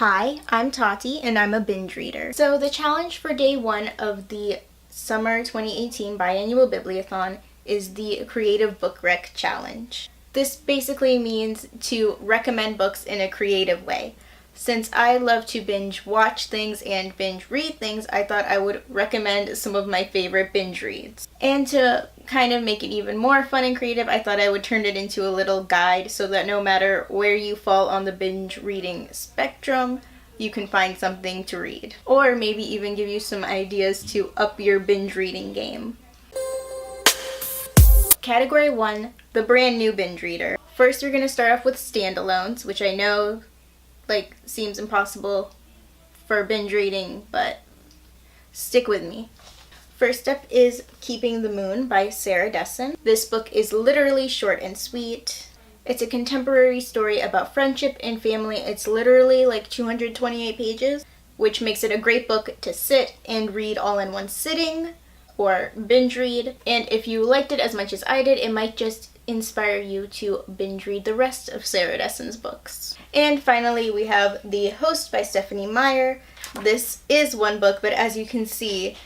Hi, I'm Tati, and I'm a binge reader. So the challenge for day one of the Summer 2018 Biannual Bibliothon is the Creative Book Rec Challenge. This basically means to recommend books in a creative way. Since I love to binge watch things and binge read things, I thought I would recommend some of my favorite binge reads. And to kind of make it even more fun and creative, I thought I would turn it into a little guide so that no matter where you fall on the binge reading spectrum, you can find something to read. Or maybe even give you some ideas to up your binge reading game. Category 1, the brand new binge reader. First, we're going to start off with standalones, which I know seems impossible for binge reading, but stick with me. First up is Keeping the Moon by Sarah Dessen. This book is literally short and sweet. It's a contemporary story about friendship and family. It's literally 228 pages, which makes it a great book to sit and read all in one sitting or binge read. And if you liked it as much as I did, it might just inspire you to binge read the rest of Sarah Dessen's books. And finally, we have The Host by Stephanie Meyer. This is one book, but as you can see,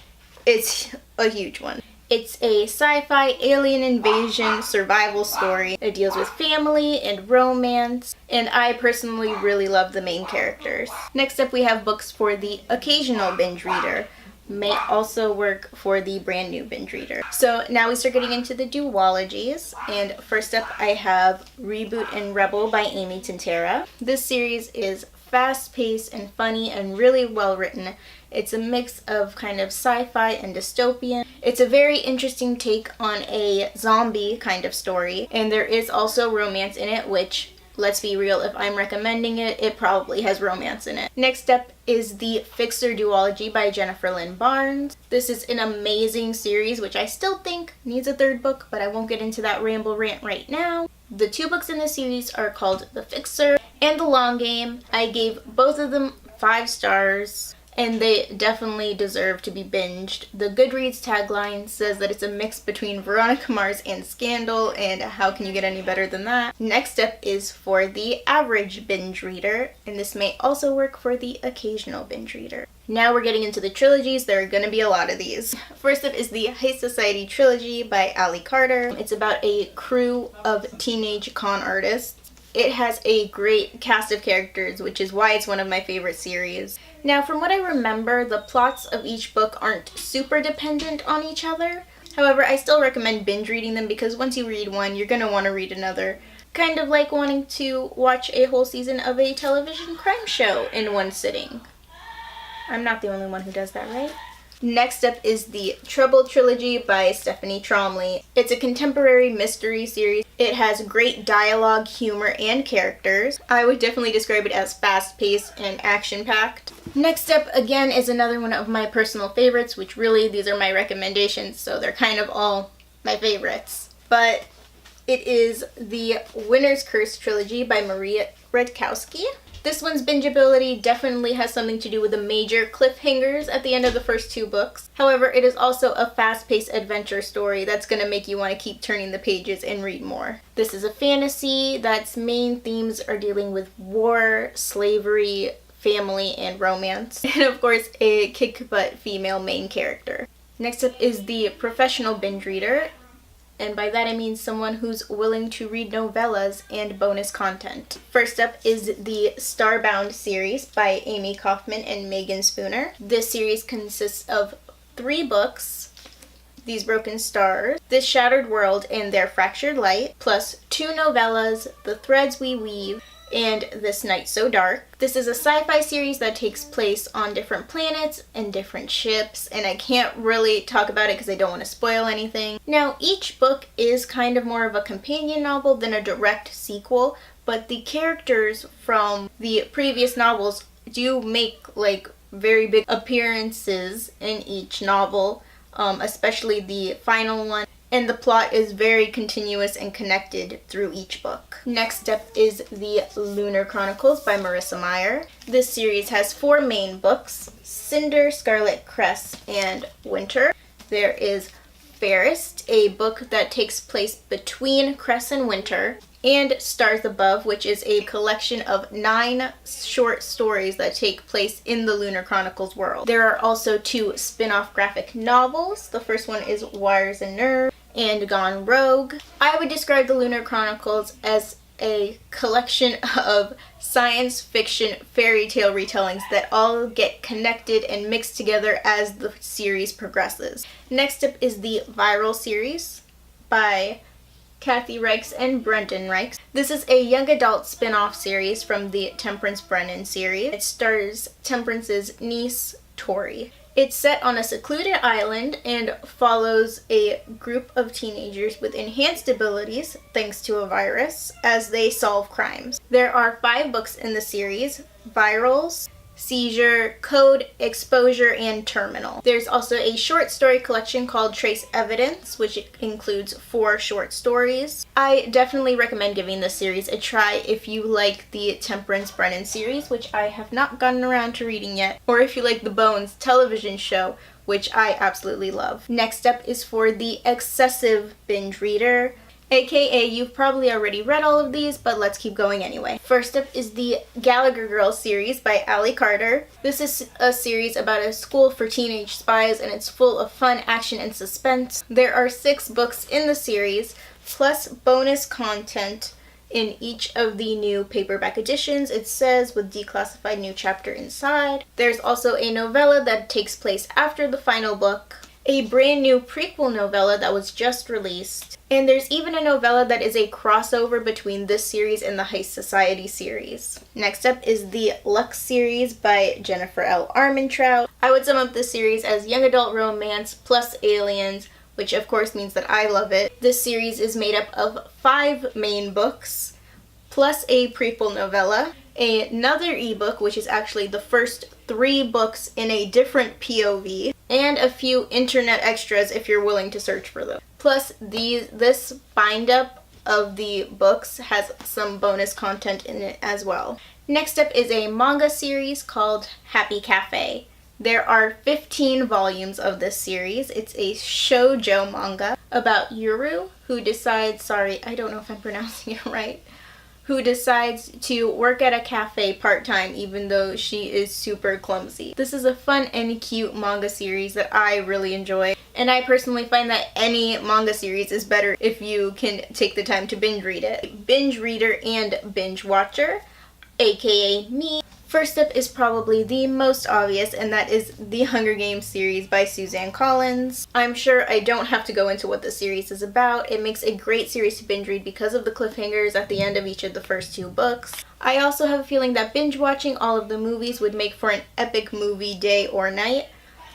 it's a huge one. It's a sci-fi alien invasion survival story. It deals with family and romance, and I personally really love the main characters. Next up, we have books for the occasional binge reader. May also work for the brand new binge reader. So now we start getting into the duologies, and first up I have Reboot and Rebel by Amy Tintera. This series is fast-paced and funny and really well written. It's a mix of kind of sci-fi and dystopian. It's a very interesting take on a zombie kind of story, and there is also romance in it, which, let's be real, if I'm recommending it, it probably has romance in it. Next up is the Fixer duology by Jennifer Lynn Barnes. This is an amazing series, which I still think needs a third book, but I won't get into that ramble rant right now. The two books in this series are called The Fixer and The Long Game. I gave both of them 5 stars, and they definitely deserve to be binged. The Goodreads tagline says that it's a mix between Veronica Mars and Scandal, and how can you get any better than that? Next up is for the average binge reader, and this may also work for the occasional binge reader. Now we're getting into the trilogies. There are going to be a lot of these. First up is the High Society trilogy by Ally Carter. It's about a crew of teenage con artists. It has a great cast of characters, which is why it's one of my favorite series. Now, from what I remember, the plots of each book aren't super dependent on each other. However, I still recommend binge reading them because once you read one, you're going to want to read another. Kind of like wanting to watch a whole season of a television crime show in one sitting. I'm not the only one who does that, right? Next up is the Trouble trilogy by Stephanie Tromley. It's a contemporary mystery series. It has great dialogue, humor, and characters. I would definitely describe it as fast-paced and action-packed. Next up, again, is another one of my personal favorites, which really, these are my recommendations, so they're kind of all my favorites. But it is the Winter's Curse trilogy by Maria Redkowski. This one's bingeability definitely has something to do with the major cliffhangers at the end of the first 2 books. However, it is also a fast-paced adventure story that's going to make you want to keep turning the pages and read more. This is a fantasy that's main themes are dealing with war, slavery, family, and romance. And of course, a kick-butt female main character. Next up is the professional binge reader. And by that I mean someone who's willing to read novellas and bonus content. First up is the Starbound series by Amy Kaufman and Megan Spooner. This series consists of 3 books, These Broken Stars, This Shattered World and Their Fractured Light, plus 2 novellas, The Threads We Weave, and This Night So Dark. This is a sci-fi series that takes place on different planets and different ships, and I can't really talk about it because I don't want to spoil anything. Now, each book is kind of more of a companion novel than a direct sequel, but the characters from the previous novels do make very big appearances in each novel, especially the final one. And the plot is very continuous and connected through each book. Next up is the Lunar Chronicles by Marissa Meyer. This series has 4 main books, Cinder, Scarlet Crest, and Winter. There is Fairest, a book that takes place between Cress and Winter. and Stars Above, which is a collection of 9 short stories that take place in the Lunar Chronicles world. There are also 2 spin-off graphic novels. The first one is Wires and Nerves and Gone Rogue. I would describe the Lunar Chronicles as a collection of science fiction fairy tale retellings that all get connected and mixed together as the series progresses. Next up is the Viral series by Kathy Reichs and Brendan Reichs. This is a young adult spin-off series from the Temperance Brennan series. It stars Temperance's niece, Tori. It's set on a secluded island and follows a group of teenagers with enhanced abilities, thanks to a virus, as they solve crimes. There are 5 books in the series: Virals, Seizure, Code, Exposure, and Terminal. There's also a short story collection called Trace Evidence, which includes 4 short stories. I definitely recommend giving this series a try if you like the Temperance Brennan series, which I have not gotten around to reading yet, or if you like the Bones television show, which I absolutely love. Next up is for the excessive binge reader, aka you've probably already read all of these, but let's keep going anyway. First up is the Gallagher Girls series by Allie Carter. This is a series about a school for teenage spies, and it's full of fun, action, and suspense. There are 6 books in the series, plus bonus content in each of the new paperback editions, it says, with declassified new chapter inside. There's also a novella that takes place after the final book, a brand new prequel novella that was just released, and there's even a novella that is a crossover between this series and the Heist Society series. Next up is the Lux series by Jennifer L. Armentrout. I would sum up this series as young adult romance plus aliens, which of course means that I love it. This series is made up of 5 main books, plus a prequel novella, another ebook, which is actually the first 3 books in a different POV, and a few internet extras if you're willing to search for them. Plus, this bind-up of the books has some bonus content in it as well. Next up is a manga series called Happy Cafe. There are 15 volumes of this series. It's a shoujo manga about Yuru, who decides, sorry, I don't know if I'm pronouncing it right, who decides to work at a cafe part-time even though she is super clumsy. This is a fun and cute manga series that I really enjoy, and I personally find that any manga series is better if you can take the time to binge read it. Binge reader and binge watcher, aka me. First up is probably the most obvious, and that is the Hunger Games series by Suzanne Collins. I'm sure I don't have to go into what the series is about. It makes a great series to binge read because of the cliffhangers at the end of each of the first 2 books. I also have a feeling that binge watching all of the movies would make for an epic movie day or night.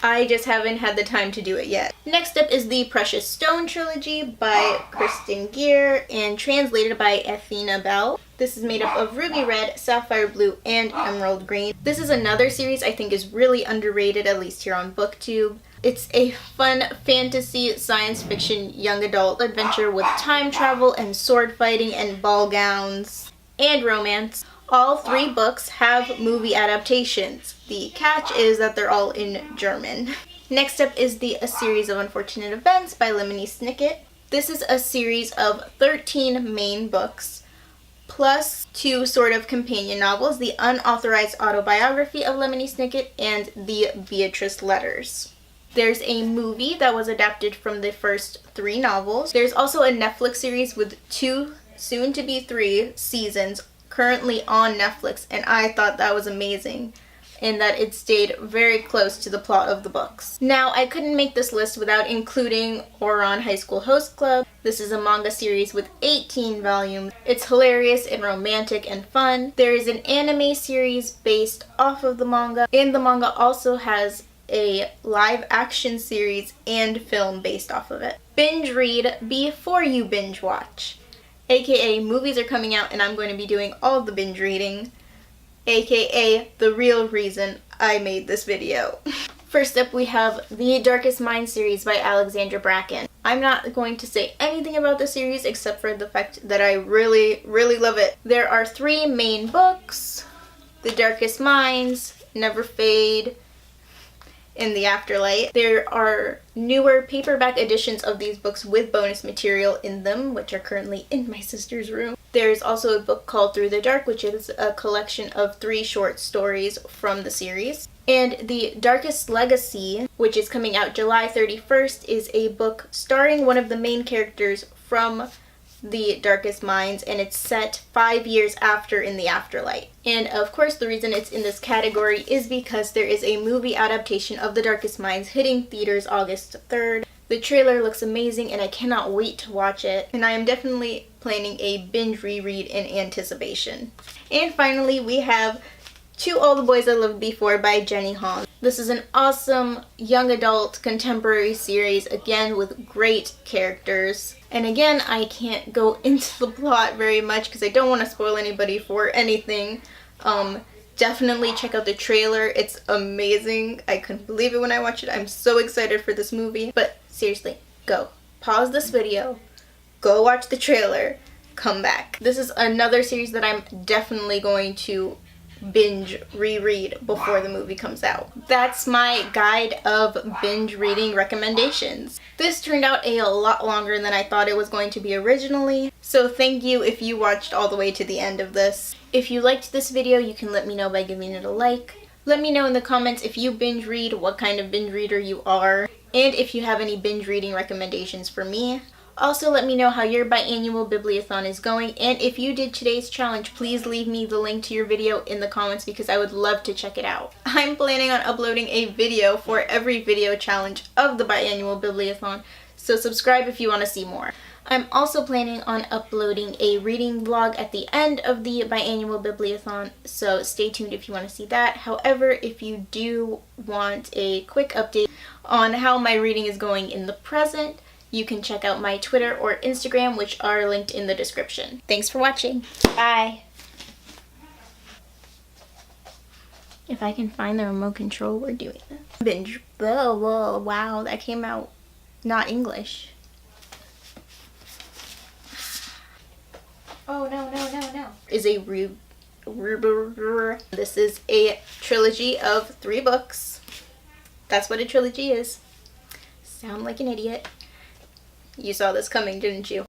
I just haven't had the time to do it yet. Next up is the Precious Stone trilogy by Kristen Gear and translated by Athena Bell. This is made up of Ruby Red, Sapphire Blue, and Emerald Green. This is another series I think is really underrated, at least here on BookTube. It's a fun fantasy science fiction young adult adventure with time travel and sword fighting and ball gowns and romance. All 3 books have movie adaptations. The catch is that they're all in German. Next up is A Series of Unfortunate Events by Lemony Snicket. This is a series of 13 main books, plus 2 sort of companion novels, the unauthorized autobiography of Lemony Snicket and the Beatrice Letters. There's a movie that was adapted from the first 3 novels. There's also a Netflix series with 2, soon to be 3, seasons currently on Netflix, and I thought that was amazing in that it stayed very close to the plot of the books. Now, I couldn't make this list without including Ouran High School Host Club. This is a manga series with 18 volumes. It's hilarious and romantic and fun. There is an anime series based off of the manga, and the manga also has a live action series and film based off of it. Binge read before you binge watch. AKA movies are coming out and I'm going to be doing all the binge reading, aka the real reason I made this video. First up, we have the Darkest Mind series by Alexandra Bracken. I'm not going to say anything about the series except for the fact that I really, really love it. There are 3 main books: The Darkest Minds, Never Fade, in the afterlife. There are newer paperback editions of these books with bonus material in them, which are currently in my sister's room. There's also a book called Through the Dark, which is a collection of 3 short stories from the series. And The Darkest Legacy, which is coming out July 31st, is a book starring one of the main characters from The Darkest Minds, and it's set 5 years after in the afterlife. And of course the reason it's in this category is because there is a movie adaptation of The Darkest Minds hitting theaters August 3rd. The trailer looks amazing and I cannot wait to watch it, and I am definitely planning a binge reread in anticipation. And finally we have To All the Boys I Loved Before by Jenny Han. This is an awesome young adult contemporary series, again with great characters. And again, I can't go into the plot very much because I don't want to spoil anybody for anything. Definitely check out the trailer. It's amazing. I couldn't believe it when I watched it. I'm so excited for this movie. But seriously, go. Pause this video. Go watch the trailer. Come back. This is another series that I'm definitely going to binge reread before the movie comes out. That's my guide of binge reading recommendations. This turned out a lot longer than I thought it was going to be originally, so thank you if you watched all the way to the end of this. If you liked this video, you can let me know by giving it a like. Let me know in the comments if you binge read, what kind of binge reader you are, and if you have any binge reading recommendations for me. Also, let me know how your biannual bibliothon is going, and if you did today's challenge, please leave me the link to your video in the comments because I would love to check it out. I'm planning on uploading a video for every video challenge of the biannual bibliothon, so subscribe if you want to see more. I'm also planning on uploading a reading vlog at the end of the biannual bibliothon, so stay tuned if you want to see that. However, if you do want a quick update on how my reading is going in the present, you can check out my Twitter or Instagram, which are linked in the description. Thanks for watching. Bye. If I can find the remote control, we're doing this. Binge. Whoa, whoa, wow, that came out not English. Oh, no, no, no, no. Is a This is a trilogy of 3 books. That's what a trilogy is. Sound like an idiot. You saw this coming, didn't you?